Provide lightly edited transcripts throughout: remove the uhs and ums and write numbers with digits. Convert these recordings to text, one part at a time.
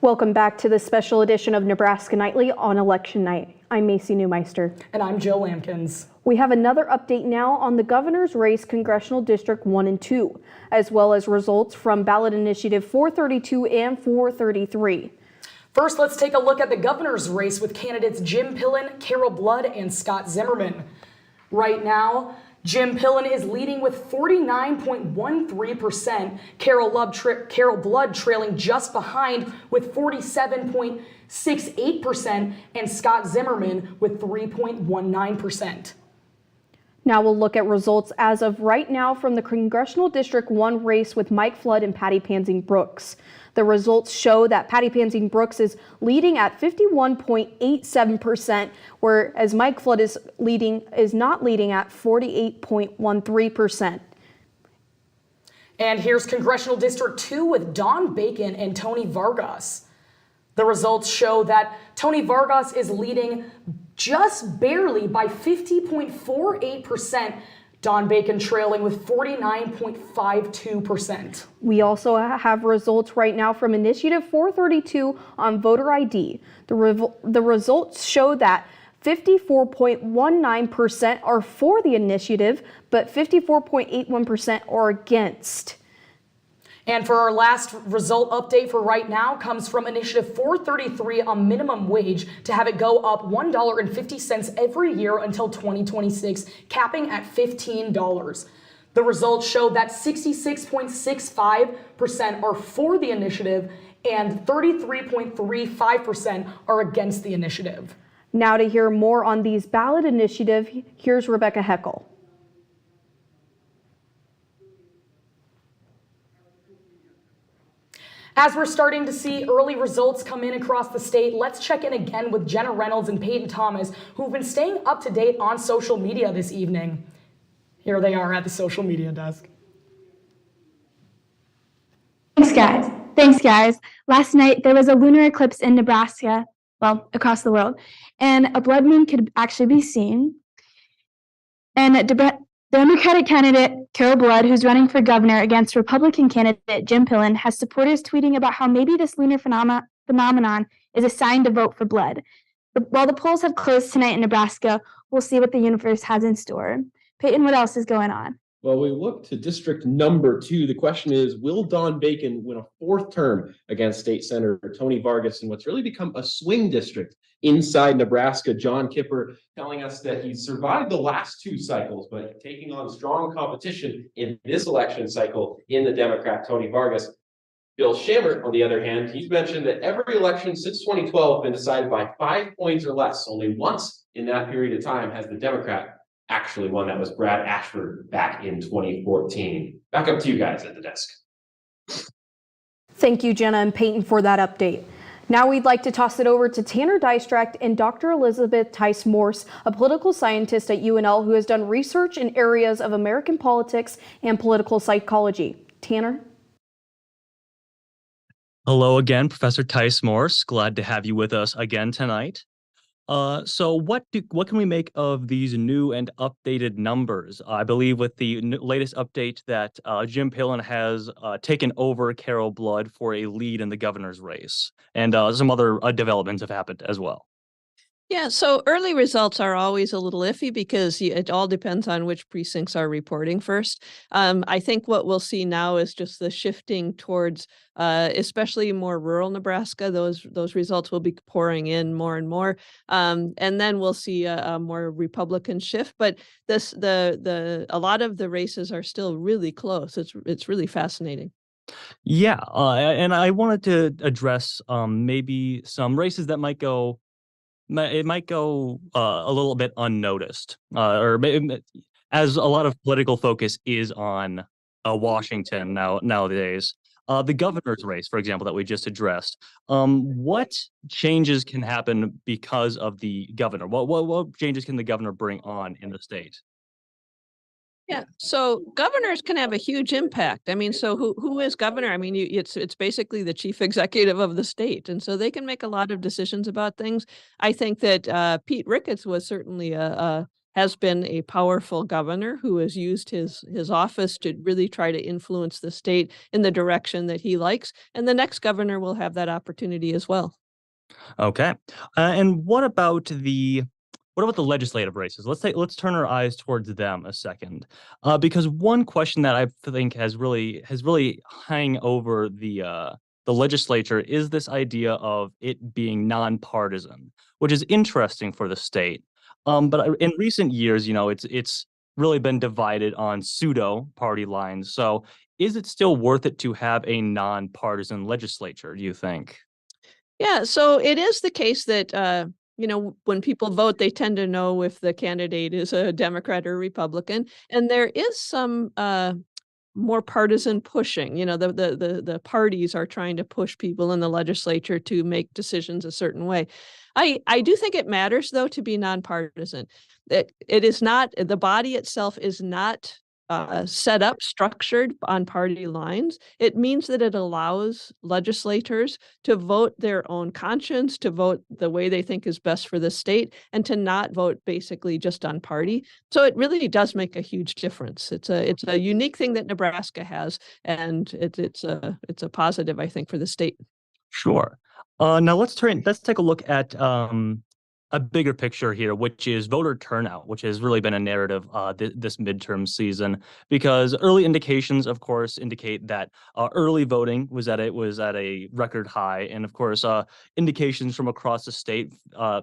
Welcome back to the special edition of Nebraska Nightly on election night. I'm Macy Newmeister. And I'm Joe Lampkins. We have another update now on the governor's race, Congressional District 1 and 2, as well as results from ballot initiative 432 and 433. First, let's take a look at the governor's race with candidates Jim Pillen, Carol Blood, and Scott Zimmerman. Right now, Jim Pillen is leading with 49.13%, Carol Blood trailing just behind with 47.68%, and Scott Zimmerman with 3.19%. Now we'll look at results as of right now from the Congressional District 1 race with Mike Flood and Patty Pansing Brooks. The results show that Patty Pansing Brooks is leading at 51.87%, whereas Mike Flood is not leading at 48.13%. And here's Congressional District 2 with Don Bacon and Tony Vargas. The results show that Tony Vargas is leading just barely by 50.48%, Don Bacon trailing with 49.52%. We also have results right now from Initiative 432 on voter ID. The results show that 54.19% are for the initiative, but 54.81% are against. And for our last result update for right now comes from Initiative 433 on minimum wage to have it go up $1.50 every year until 2026, capping at $15. The results show that 66.65% are for the initiative and 33.35% are against the initiative. Now to hear more on these ballot initiatives, here's Rebecca Heckel. As we're starting to see early results come in across the state, let's check in again with Jenna Reynolds and Peyton Thomas, who've been staying up to date on social media this evening. Here they are at the social media desk. Thanks, guys. Last night, there was a lunar eclipse in Nebraska, well, across the world, and a blood moon could actually be seen. And Democratic candidate Carol Blood, who's running for governor against Republican candidate Jim Pillen, has supporters tweeting about how maybe this lunar phenomenon is a sign to vote for Blood. While the polls have closed tonight in Nebraska, we'll see what the universe has in store. Peyton, what else is going on? Well, we look to district number 2. The question is, will Don Bacon win a 4th term against State Senator Tony Vargas in what's really become a swing district inside Nebraska? John Kipper telling us that he's survived the last 2 cycles, but taking on strong competition in this election cycle in the Democrat Tony Vargas. Bill Schammert, on the other hand, he's mentioned that every election since 2012 has been decided by 5 points or less. Only once in that period of time has the Democrat actually won. That was Brad Ashford back in 2014. Back up to you guys at the desk. Thank you, Jenna and Peyton, for that update. Now we'd like to toss it over to Tanner Dystract and Dr. Elizabeth Tice Morse, a political scientist at UNL who has done research in areas of American politics and political psychology. Tanner? Hello again, Professor Tice Morse. Glad to have you with us again tonight. So what can we make of these new and updated numbers? I believe with the latest update that Jim Pillen has taken over Carol Blood for a lead in the governor's race, and some other developments have happened as well. Yeah, so early results are always a little iffy because it all depends on which precincts are reporting first. I think what we'll see now is just the shifting towards, especially more rural Nebraska. Those results will be pouring in more and more, and then we'll see a more Republican shift. But a lot of the races are still really close. It's really fascinating. Yeah, and I wanted to address maybe some races that might go a little bit unnoticed, as a lot of political focus is on Washington nowadays. The governor's race, for example, that we just addressed. What changes can happen because of the governor? What changes can the governor bring on in the state? Yeah, so governors can have a huge impact. I mean, so who is governor? I mean, it's basically the chief executive of the state, and so they can make a lot of decisions about things. I think that Pete Ricketts was certainly has been a powerful governor who has used his office to really try to influence the state in the direction that he likes. And the next governor will have that opportunity as well. Okay. And what about the legislative races? Let's turn our eyes towards them a second, because one question that I think has really hang over the legislature is this idea of it being nonpartisan, which is interesting for the state. In recent years, it's really been divided on pseudo party lines. So, is it still worth it to have a nonpartisan legislature? Do you think? Yeah, so it is the case that when people vote, they tend to know if the candidate is a Democrat or Republican, and there is some more partisan pushing. The parties are trying to push people in the legislature to make decisions a certain way. I do think it matters though to be nonpartisan. That it is not the body itself is not set up, structured on party lines. It means that it allows legislators to vote their own conscience, to vote the way they think is best for the state, and to not vote basically just on party. So it really does make a huge difference. It's a unique thing that Nebraska has, and it's a positive, I think, for the state. Sure. Now let's take a look at a bigger picture here, which is voter turnout, which has really been a narrative this midterm season, because early indications, of course, indicate that early voting was at a record high, and of course, indications from across the state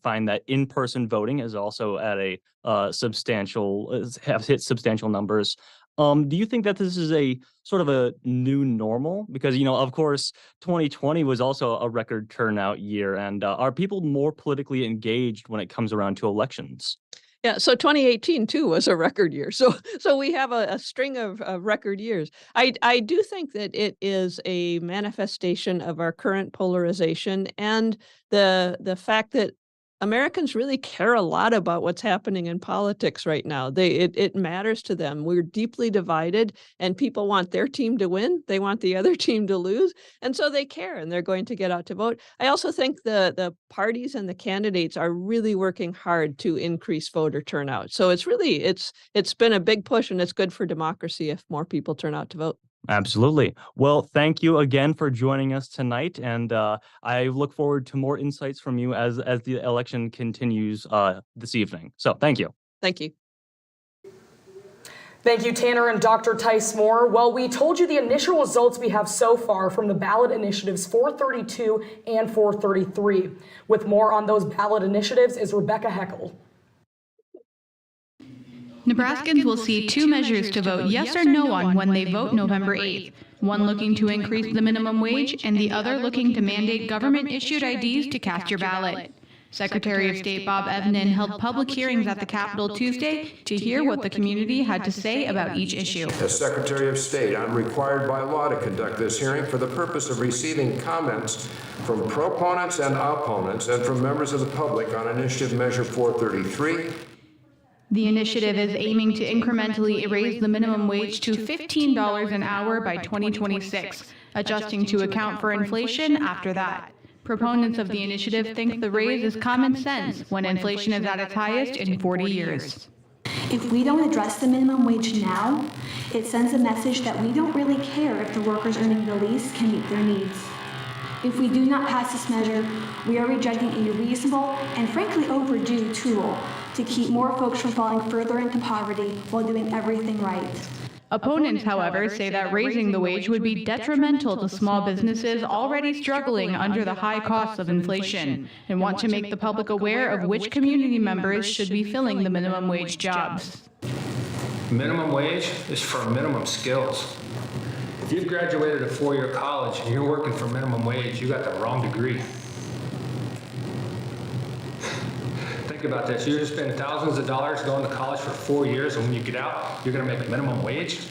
find that in-person voting is also at a have hit substantial numbers. Do you think that this is a sort of a new normal? Because, of course, 2020 was also a record turnout year. And are people more politically engaged when it comes around to elections? Yeah, so 2018 too was a record year. So we have a string of record years. I do think that it is a manifestation of our current polarization and the fact that Americans really care a lot about what's happening in politics right now. It matters to them. We're deeply divided, and people want their team to win. They want the other team to lose, and so they care, and they're going to get out to vote. I also think the parties and the candidates are really working hard to increase voter turnout. So it's been a big push, and it's good for democracy if more people turn out to vote. Absolutely. Well, thank you again for joining us tonight, and I look forward to more insights from you as the election continues this evening. So, thank you. Thank you. Thank you, Tanner and Dr. Tice Moore. Well, we told you the initial results we have so far from the ballot initiatives 432 and 433. With more on those ballot initiatives is Rebecca Heckel. Nebraskans will see two measures to vote yes or no on when they vote November 8th, one looking to increase the minimum wage and the other looking to mandate government-issued IDs to cast your ballot. Secretary of State Bob Evnen held public hearings at the Capitol Tuesday to hear what the community had to say about each issue. As Secretary of State, I'm required by law to conduct this hearing for the purpose of receiving comments from proponents and opponents and from members of the public on Initiative Measure 433. The initiative is aiming to incrementally raise the minimum wage to $15 an hour by 2026, adjusting to account for inflation after that. Proponents of the initiative think the raise is common sense when inflation is at its highest in 40 years. If we don't address the minimum wage now, it sends a message that we don't really care if the workers earning the least can meet their needs. If we do not pass this measure, we are rejecting a reasonable and frankly overdue tool to keep more folks from falling further into poverty while doing everything right. Opponents, however, say that raising the wage would be detrimental to small businesses already struggling under the high costs of inflation and want to make the public aware of which community members should be filling the minimum wage jobs. Minimum wage is for minimum skills. If you've graduated a four-year college and you're working for minimum wage, you got the wrong degree. Think about this. You're just spending thousands of dollars going to college for 4 years, and when you get out, you're going to make minimum wage?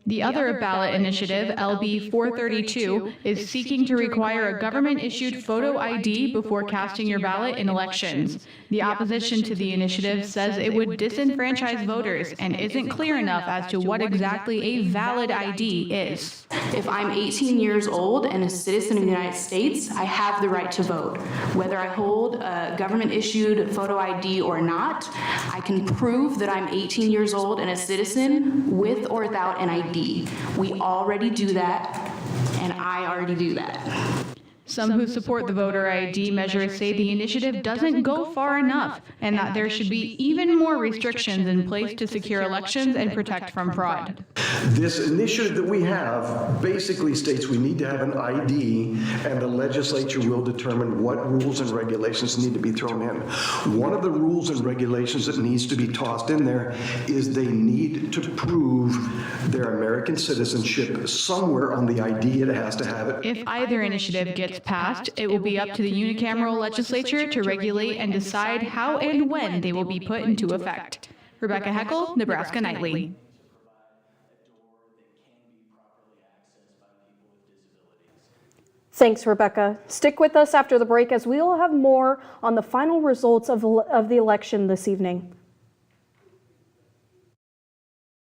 The other ballot initiative, LB 432, is seeking to require a government-issued photo ID before casting your ballot in elections. The opposition to the initiative says it would disenfranchise voters and isn't clear enough as to what exactly a valid ID is. If I'm 18 years old and a citizen of the United States, I have the right to vote. Whether I hold a government-issued photo ID or not, I can prove that I'm 18 years old and a citizen with or without an ID. We already do that, and I already do that. Some who support the voter ID measure say the initiative doesn't go far enough and that there should be even more restrictions in place to secure elections and protect from fraud. This initiative that we have basically states we need to have an ID, and the legislature will determine what rules and regulations need to be thrown in. One of the rules and regulations that needs to be tossed in there is they need to prove their American citizenship somewhere on the ID. It has to have it. If either initiative gets passed, it will be up to the unicameral legislature to regulate and decide how and when they will be put into effect. Rebecca Heckel, Nebraska Nightly. Thanks, Rebecca. Stick with us after the break as we will have more on the final results of the election this evening.